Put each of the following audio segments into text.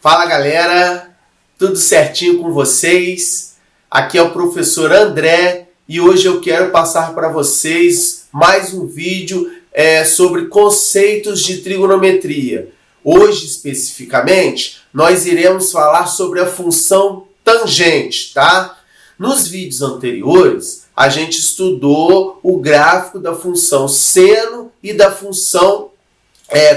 Fala galera, tudo certinho com vocês? Aqui é o professor André e hoje eu quero passar para vocês mais um vídeo sobre conceitos de trigonometria. Hoje especificamente nós iremos falar sobre a função tangente, tá? Nos vídeos anteriores a gente estudou o gráfico da função seno e da função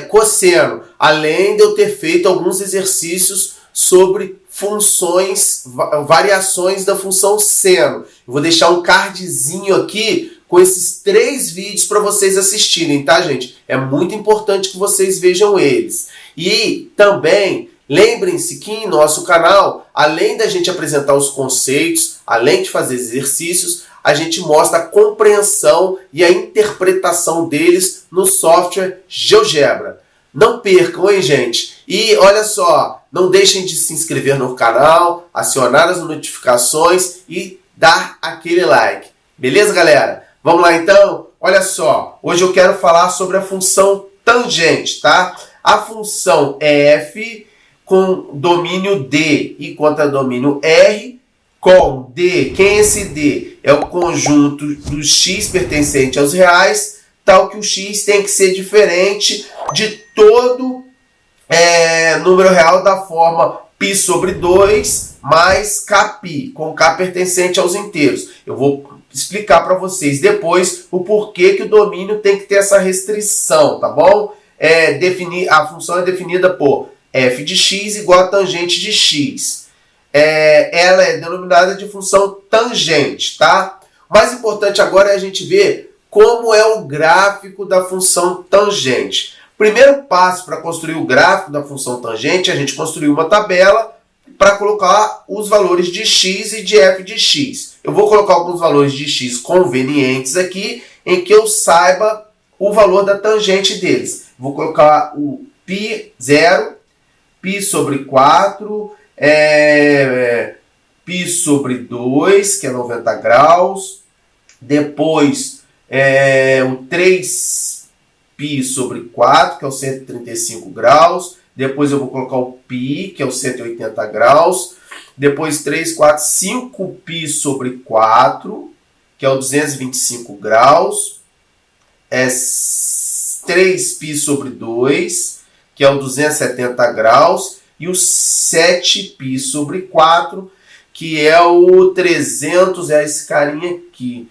cosseno, além de eu ter feito alguns exercícios sobre funções, variações da função seno. Eu vou deixar um cardzinho aqui com esses 3 vídeos para vocês assistirem, tá, gente? É muito importante que vocês vejam eles. E também lembrem-se que em nosso canal, além da gente apresentar os conceitos, além de fazer exercícios, a gente mostra a compreensão e a interpretação deles no software GeoGebra. Não percam, hein, gente? E olha só, não deixem de se inscrever no canal, acionar as notificações e dar aquele like. Beleza, galera? Vamos lá, então? Olha só, hoje eu quero falar sobre a função tangente, tá? A função f com domínio D e contra domínio R, com D. Quem é esse D? É o conjunto do x pertencente aos reais, tal que o x tem que ser diferente de todo número real da forma π sobre 2 mais kπ, com k pertencente aos inteiros. Eu vou explicar para vocês depois o porquê que o domínio tem que ter essa restrição, tá bom? A função é definida por f de x igual a tangente de x. Ela é denominada de função tangente, tá? O mais importante agora é a gente ver como é o gráfico da função tangente. Primeiro passo para construir o gráfico da função tangente é a gente construir uma tabela para colocar os valores de x e de f de x. Eu vou colocar alguns valores de x convenientes aqui, em que eu saiba o valor da tangente deles. Vou colocar o π0, π sobre 4, π sobre 2, que é 90 graus. Depois, o 3π sobre 4, que é o 135 graus. Depois eu vou colocar o π, que é o 180 graus. Depois 3, 4, 5π sobre 4, que é o 225 graus. 3π sobre 2, que é o 270 graus. E o 7π sobre 4, que é o 300, é esse carinha aqui.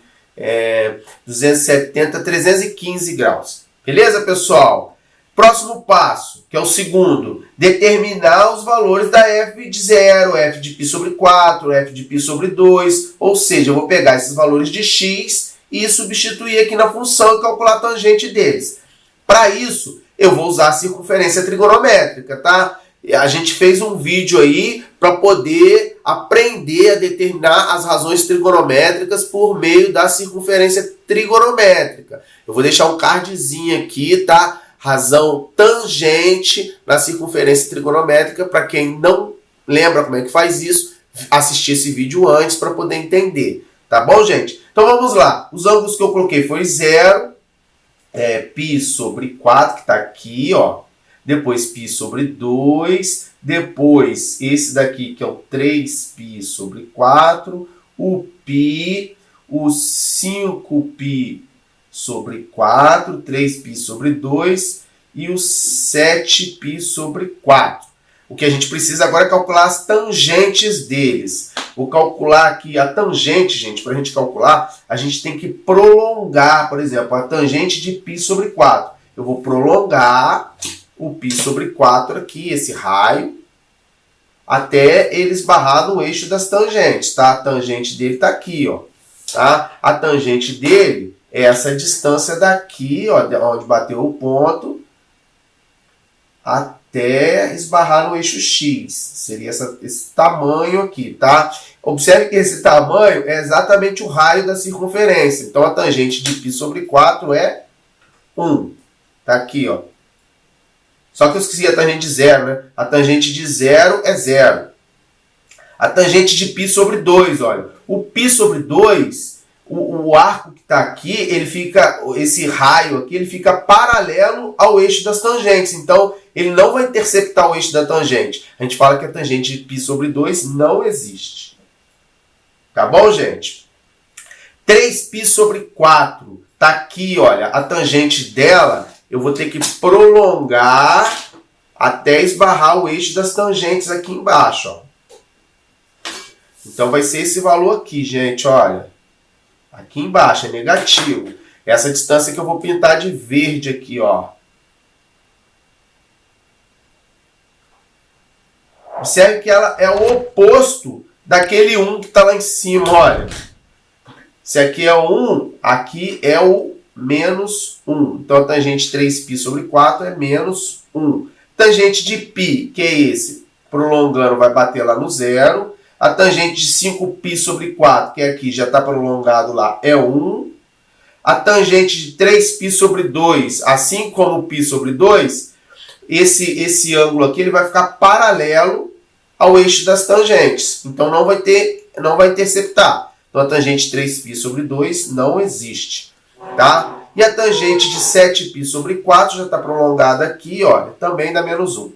270, 315 graus. Beleza, pessoal? Próximo passo, que é o segundo, determinar os valores da f de 0, f de π sobre 4, f de π sobre 2, ou seja, eu vou pegar esses valores de x e substituir aqui na função e calcular a tangente deles. Para isso, eu vou usar a circunferência trigonométrica, tá? A gente fez um vídeo aí para poder aprender a determinar as razões trigonométricas por meio da circunferência trigonométrica. Eu vou deixar um cardzinho aqui, tá? Razão tangente na circunferência trigonométrica, para quem não lembra como é que faz isso, assistir esse vídeo antes para poder entender. Tá bom, gente? Então vamos lá. Os ângulos que eu coloquei foi 0, π sobre 4, que está aqui, ó. Depois π sobre 2, depois esse daqui que é o 3π sobre 4, o π, o 5π sobre 4, 3π sobre 2 e o 7π sobre 4. O que a gente precisa agora é calcular as tangentes deles. Vou calcular aqui a tangente, gente. Para a gente calcular, a gente tem que prolongar, por exemplo, a tangente de π sobre 4. Eu vou prolongar o π sobre 4 aqui, esse raio, até ele esbarrar no eixo das tangentes, tá? A tangente dele está aqui, ó. Tá? A tangente dele é essa distância daqui, ó, onde bateu o ponto, até esbarrar no eixo x. Seria esse tamanho aqui, tá? Observe que esse tamanho é exatamente o raio da circunferência. Então, a tangente de π sobre 4 é 1. Tá aqui, ó. Só que eu esqueci a tangente de 0, né? A tangente de 0 é 0. A tangente de π sobre 2, olha. O π sobre 2, o arco que está aqui, ele fica, esse raio aqui, ele fica paralelo ao eixo das tangentes. Então, ele não vai interceptar o eixo da tangente. A gente fala que a tangente de π sobre 2 não existe. Tá bom, gente? 3π sobre 4. Tá aqui, olha, a tangente dela, eu vou ter que prolongar até esbarrar o eixo das tangentes aqui embaixo, ó. Então vai ser esse valor aqui, gente, olha. Aqui embaixo é negativo. Essa distância que eu vou pintar de verde aqui, ó. Observe que ela é o oposto daquele 1 que está lá em cima, olha. Se aqui é o 1, aqui é o menos 1. Então, a tangente 3π sobre 4 é menos 1. Tangente de π, que é esse? Prolongando, vai bater lá no zero. A tangente de 5π sobre 4, que é aqui, já está prolongado lá, é 1. A tangente de 3π sobre 2, assim como π sobre 2, esse ângulo aqui ele vai ficar paralelo ao eixo das tangentes. Então, não vai interceptar. Então, a tangente 3π sobre 2 não existe. Tá? E a tangente de 7π sobre 4 já está prolongada aqui, olha, também dá menos 1.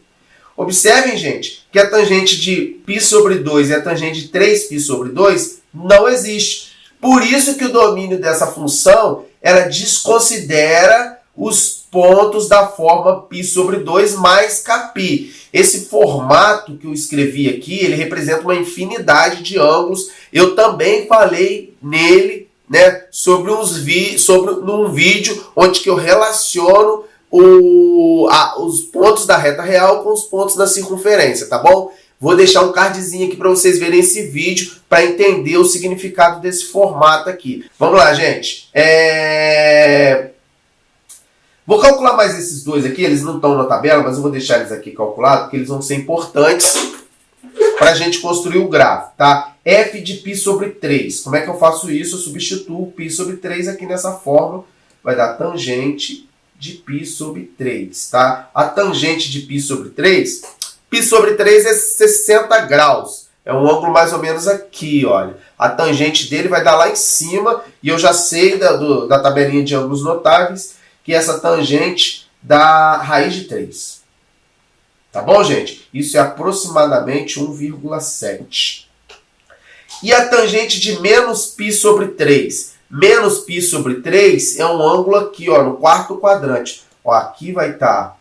Observem, gente, que a tangente de π sobre 2 e a tangente de 3π sobre 2 não existe. Por isso que o domínio dessa função, ela desconsidera os pontos da forma π sobre 2 mais kπ. Esse formato que eu escrevi aqui, ele representa uma infinidade de ângulos. Eu também falei nele, né, sobre num vídeo onde que eu relaciono os pontos da reta real com os pontos da circunferência, tá bom? Vou deixar um cardzinho aqui para vocês verem esse vídeo para entender o significado desse formato aqui. Vamos lá, gente. Vou calcular mais esses dois aqui, eles não estão na tabela, mas eu vou deixar eles aqui calculados, porque eles vão ser importantes para a gente construir o gráfico, tá? F de π sobre 3. Como é que eu faço isso? Eu substituo π sobre 3 aqui nessa fórmula, vai dar tangente de π sobre 3, tá? A tangente de π sobre 3, π sobre 3 é 60 graus. É um ângulo mais ou menos aqui, olha. A tangente dele vai dar lá em cima, e eu já sei da tabelinha de ângulos notáveis que essa tangente dá raiz de 3. Tá bom, gente? Isso é aproximadamente 1,7. E a tangente de menos π sobre 3? Menos π sobre 3 é um ângulo aqui, ó, no quarto quadrante. Ó, aqui vai estar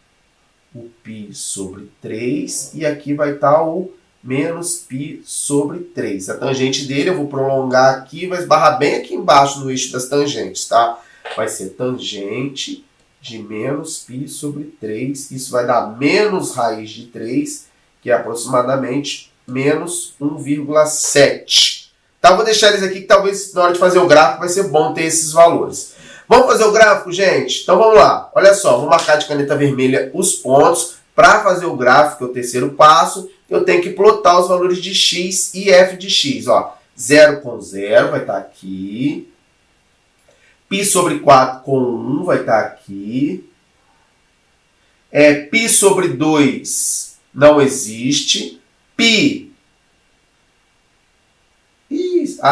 o π sobre 3 e aqui vai estar o menos π sobre 3. A tangente dele eu vou prolongar aqui, vai esbarrar bem aqui embaixo no eixo das tangentes, tá? Vai ser tangente de menos π sobre 3. Isso vai dar menos raiz de 3, que é aproximadamente menos 1,7. Tá, vou deixar eles aqui que talvez na hora de fazer o gráfico vai ser bom ter esses valores. Vamos fazer o gráfico, gente? Então vamos lá. Olha só, vou marcar de caneta vermelha os pontos. Para fazer o gráfico, que é o terceiro passo, eu tenho que plotar os valores de x e f de x. Ó, 0 com 0 vai estar aqui. π sobre 4 com 1 vai estar aqui. π sobre 2 não existe. Π...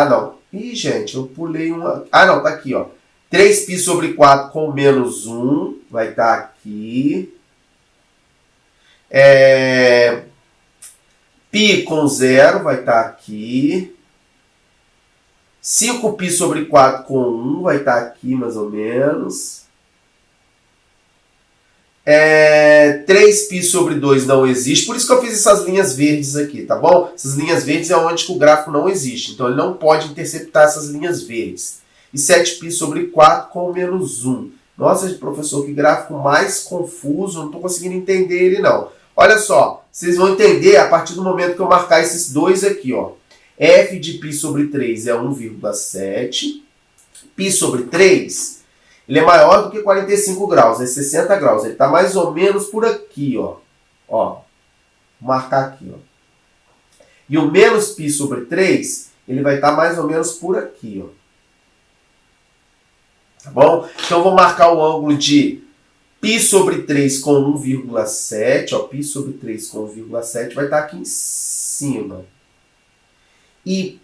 não. Gente, eu pulei uma... não, tá aqui, ó. 3π sobre 4 com menos 1 vai estar aqui. π com 0 vai estar aqui. 5π sobre 4 com 1 vai estar aqui, mais ou menos. 3π sobre 2 não existe. Por isso que eu fiz essas linhas verdes aqui, tá bom? Essas linhas verdes é onde que o gráfico não existe. Então, ele não pode interceptar essas linhas verdes. E 7π sobre 4 com menos 1. Nossa, professor, que gráfico mais confuso. Não estou conseguindo entender ele, não. Olha só, vocês vão entender a partir do momento que eu marcar esses dois aqui, ó. F de π sobre 3 é 1,7. π sobre 3, ele é maior do que 45 graus, é 60 graus. Ele está mais ou menos por aqui, ó. Vou marcar aqui, ó. E o menos π sobre 3, ele vai estar mais ou menos por aqui, ó. Tá bom? Então, eu vou marcar o ângulo de π sobre 3 com 1,7. Ó, π sobre 3 com 1,7 vai estar aqui em cima. E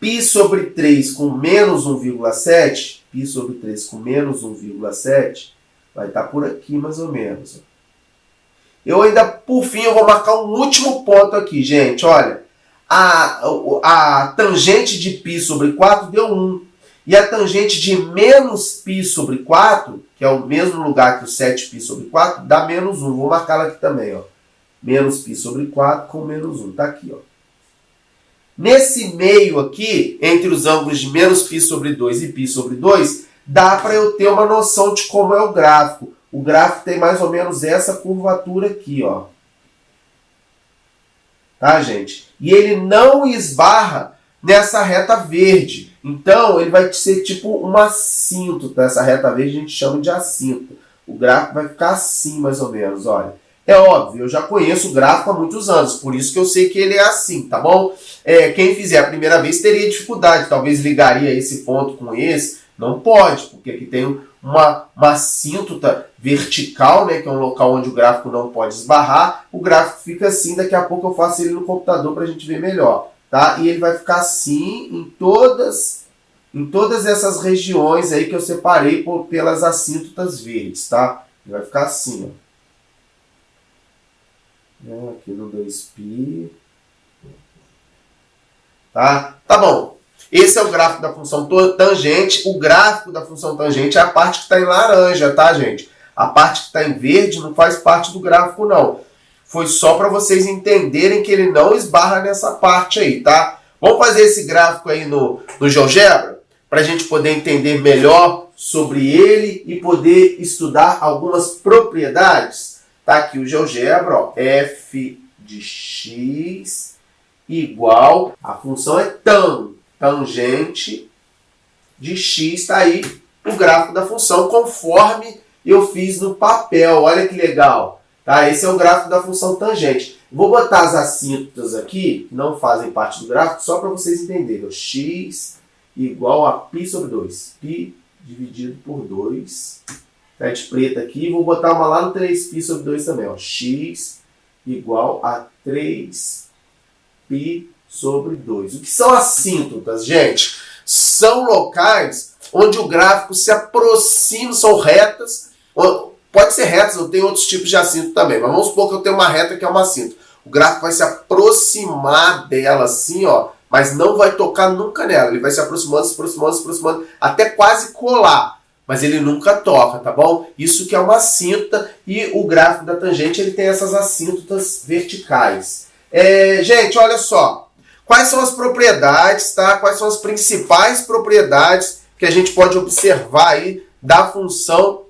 π sobre 3 com menos 1,7, π sobre 3 com menos 1,7, vai estar por aqui mais ou menos. Ó. Eu ainda, por fim, eu vou marcar um último ponto aqui, gente. Olha, a tangente de π sobre 4 deu 1. E a tangente de menos π sobre 4, que é o mesmo lugar que o 7π sobre 4, dá menos 1. Vou marcar ela aqui também, ó. Menos π sobre 4 com menos 1. Tá aqui, ó. Nesse meio aqui, entre os ângulos de menos π sobre 2 e π sobre 2, dá para eu ter uma noção de como é o gráfico. O gráfico tem mais ou menos essa curvatura aqui, ó. Tá, gente? E ele não esbarra nessa reta verde. Então, ele vai ser tipo um assíntota. Essa reta verde a gente chama de assíntota. O gráfico vai ficar assim, mais ou menos, olha. É óbvio, eu já conheço o gráfico há muitos anos, por isso que eu sei que ele é assim, tá bom? Quem fizer a primeira vez teria dificuldade, talvez ligaria esse ponto com esse. Não pode, porque aqui tem uma assíntota vertical, né, que é um local onde o gráfico não pode esbarrar. O gráfico fica assim, daqui a pouco eu faço ele no computador para a gente ver melhor. Tá? E ele vai ficar assim em todas essas regiões aí que eu separei pelas assíntotas verdes, tá? Ele vai ficar assim, ó. Aqui no 2π. Tá? Tá bom. Esse é o gráfico da função tangente. O gráfico da função tangente é a parte que está em laranja, tá, gente? A parte que está em verde não faz parte do gráfico, não. Foi só para vocês entenderem que ele não esbarra nessa parte aí, tá? Vamos fazer esse gráfico aí no GeoGebra, para a gente poder entender melhor sobre ele e poder estudar algumas propriedades. Tá aqui o GeoGebra, ó, f de x igual, a função é tangente de x, está aí o gráfico da função conforme eu fiz no papel. Olha que legal. Tá? Esse é o gráfico da função tangente. Vou botar as assíntotas aqui, que não fazem parte do gráfico, só para vocês entenderem. X igual a π sobre 2. Π dividido por 2. Tá de preta aqui. Vou botar uma lá no 3π sobre 2 também. Ó. X igual a 3π sobre 2. O que são assíntotas, gente? São locais onde o gráfico se aproxima, são retas. Pode ser retas, eu tenho outros tipos de assíntota também, mas vamos supor que eu tenho uma reta que é uma assíntota. O gráfico vai se aproximar dela assim, ó, mas não vai tocar nunca nela. Ele vai se aproximando, se aproximando, se aproximando, até quase colar. Mas ele nunca toca, tá bom? Isso que é uma assíntota, e o gráfico da tangente ele tem essas assíntotas verticais. Gente, olha só. Quais são as propriedades, tá? Quais são as principais propriedades que a gente pode observar aí da função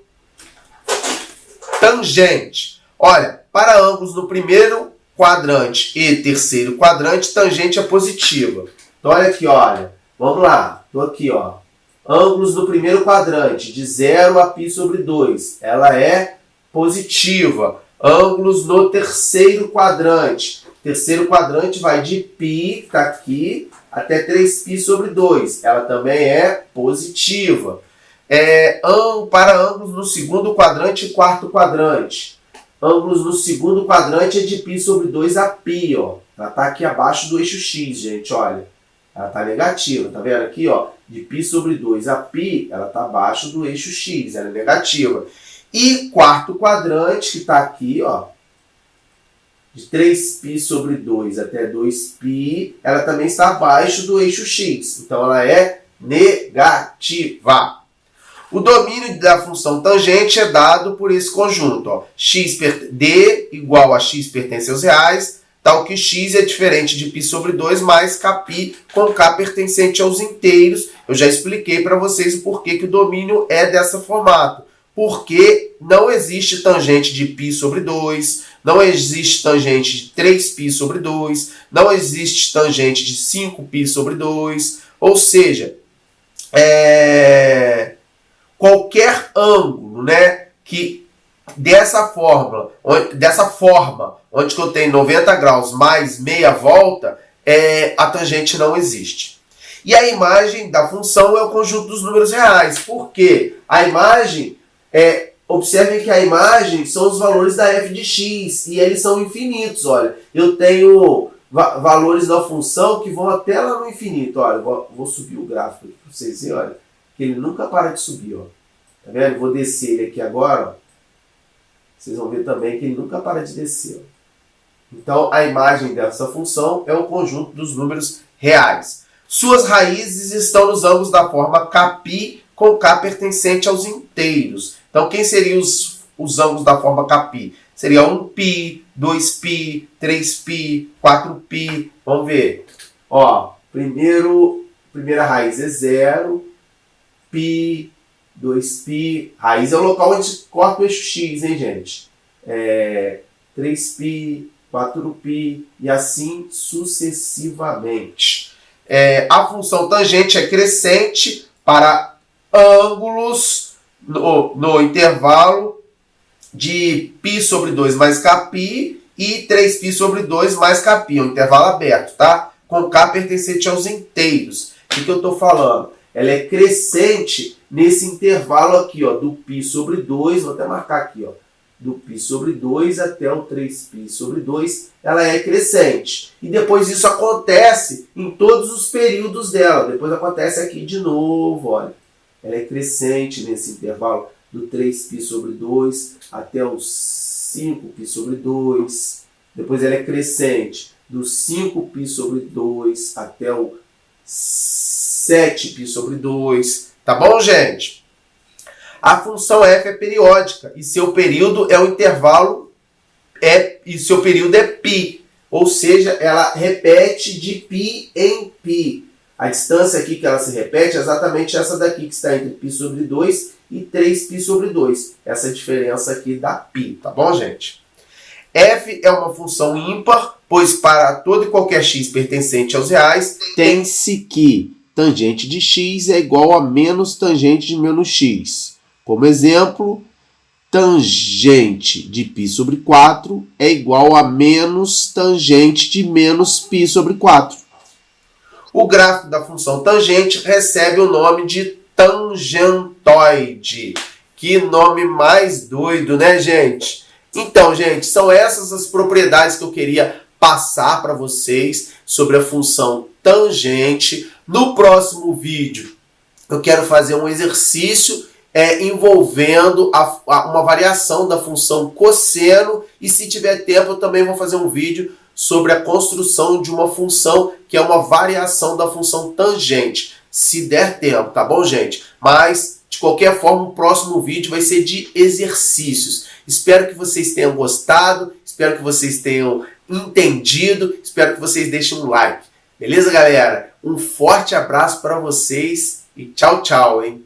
tangente? Olha, para ângulos no primeiro quadrante e terceiro quadrante, tangente é positiva. Então, olha aqui, olha. Vamos lá. Estou aqui, ó. Ângulos no primeiro quadrante, de 0 a π sobre 2. Ela é positiva. Ângulos no terceiro quadrante. Terceiro quadrante vai de π, que está aqui, até 3π sobre 2. Ela também é positiva. Para ângulos no segundo quadrante e quarto quadrante. Ângulos no segundo quadrante é de π sobre 2 a π, ó. Ela está aqui abaixo do eixo x, gente, olha. Ela está negativa, tá vendo aqui, ó? De π sobre 2 a π, ela está abaixo do eixo x, ela é negativa. E quarto quadrante, que está aqui, ó, de 3π sobre 2 até 2π, ela também está abaixo do eixo x. Então, ela é negativa. O domínio da função tangente é dado por esse conjunto. Ó. D igual a x pertence aos reais, tal que x é diferente de π sobre 2 mais kπ, com k pertencente aos inteiros. Eu já expliquei para vocês o porquê que o domínio é dessa formato. Porque não existe tangente de π sobre 2, não existe tangente de 3π sobre 2, não existe tangente de 5π sobre 2. Ou seja, qualquer ângulo, né, que dessa forma, onde eu tenho 90 graus mais meia volta, a tangente não existe. E a imagem da função é o conjunto dos números reais. Por quê? A imagem, observem que a imagem são os valores da f de x, e eles são infinitos, olha. Eu tenho valores da função que vão até lá no infinito, olha. Vou subir o gráfico aqui para vocês verem, olha, que ele nunca para de subir, ó. Tá vendo? Vou descer ele aqui agora, ó. Vocês vão ver também que ele nunca para de descer. Então, a imagem dessa função é o conjunto dos números reais. Suas raízes estão nos ângulos da forma κπ, com k pertencente aos inteiros. Então, quem seriam os ângulos da forma κπ? Seria 1π, 2π, 3π, 4π. Vamos ver. Ó, primeira raiz é 0, π, 2π. Raiz é o local onde corta o eixo x, hein, gente? 3π, 4π e assim sucessivamente. A função tangente é crescente para ângulos no intervalo de π sobre 2 mais κπ e 3π sobre 2 mais κπ, um intervalo aberto, tá? Com k pertencente aos inteiros. O que eu estou falando? Ela é crescente nesse intervalo aqui, ó, do π sobre 2, vou até marcar aqui, ó, do π sobre 2 até o 3π sobre 2, ela é crescente. E depois isso acontece em todos os períodos dela. Depois acontece aqui de novo, olha. Ela é crescente nesse intervalo do 3π sobre 2 até o 5π sobre 2. Depois ela é crescente do 5π sobre 2 até o 7π sobre 2. Tá bom, gente? A função f é periódica e seu período é o intervalo e seu período é π. Ou seja, ela repete de π em π. A distância aqui que ela se repete é exatamente essa daqui, que está entre π sobre 2 e 3π sobre 2. Essa diferença aqui dá π, tá bom, gente? F é uma função ímpar, pois para todo e qualquer x pertencente aos reais, tem-se que tangente de x é igual a menos tangente de menos x. Como exemplo, tangente de π sobre 4 é igual a menos tangente de menos π sobre 4. O gráfico da função tangente recebe o nome de tangentoide. Que nome mais doido, né, gente? Então, gente, são essas as propriedades que eu queria passar para vocês sobre a função tangente. No próximo vídeo, eu quero fazer um exercício envolvendo uma variação da função cosseno. E se tiver tempo, eu também vou fazer um vídeo sobre a construção de uma função que é uma variação da função tangente, se der tempo, tá bom, gente? Mas, de qualquer forma, o próximo vídeo vai ser de exercícios. Espero que vocês tenham gostado, espero que vocês tenham entendido, espero que vocês deixem um like. Beleza, galera? Um forte abraço para vocês e tchau, tchau, hein?